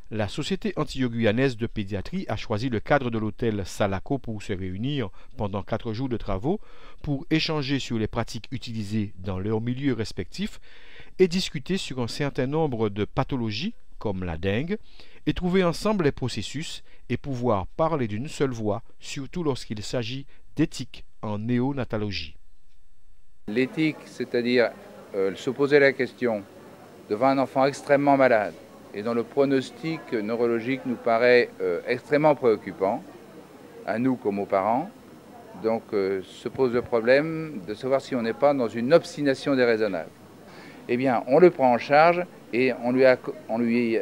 La Société antilo-guyanaise de pédiatrie a choisi le cadre de l'hôtel Salaco pour se réunir pendant 4 jours de travaux pour échanger sur les pratiques utilisées dans leurs milieux respectifs et discuter sur un certain nombre de pathologies comme la dengue et trouver ensemble les processus et pouvoir parler d'une seule voix, surtout lorsqu'il s'agit d'éthique en néonatologie. L'éthique, c'est-à-dire se poser la question devant un enfant extrêmement malade et dont le pronostic neurologique nous paraît extrêmement préoccupant, à nous comme aux parents. Donc se pose le problème de savoir si on n'est pas dans une obstination déraisonnable. Eh bien, on le prend en charge et on lui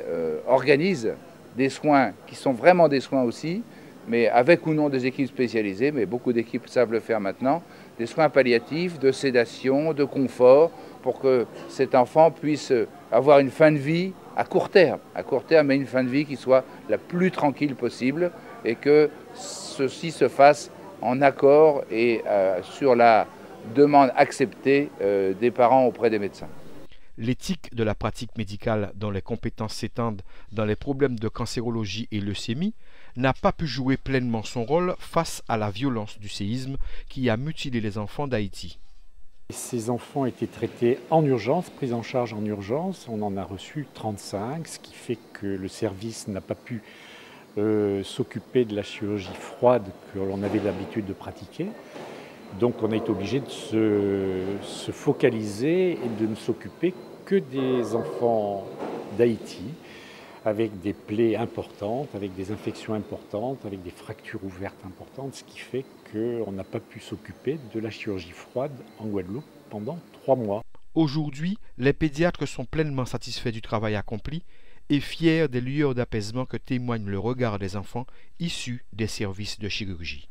organise des soins qui sont vraiment des soins aussi, mais avec ou non des équipes spécialisées, mais beaucoup d'équipes savent le faire maintenant, des soins palliatifs, de sédation, de confort, pour que cet enfant puisse avoir une fin de vie à court terme, mais une fin de vie qui soit la plus tranquille possible et que ceci se fasse en accord et sur la demande acceptée des parents auprès des médecins. L'éthique de la pratique médicale dont les compétences s'étendent dans les problèmes de cancérologie et leucémie n'a pas pu jouer pleinement son rôle face à la violence du séisme qui a mutilé les enfants d'Haïti. Ces enfants étaient traités en urgence, pris en charge en urgence. On en a reçu 35, ce qui fait que le service n'a pas pu s'occuper de la chirurgie froide que l'on avait l'habitude de pratiquer. Donc on a été obligé de se focaliser et de ne s'occuper que des enfants d'Haïti, avec des plaies importantes, avec des infections importantes, avec des fractures ouvertes importantes, ce qui fait qu'on n'a pas pu s'occuper de la chirurgie froide en Guadeloupe pendant 3 mois. Aujourd'hui, les pédiatres sont pleinement satisfaits du travail accompli et fiers des lueurs d'apaisement que témoigne le regard des enfants issus des services de chirurgie.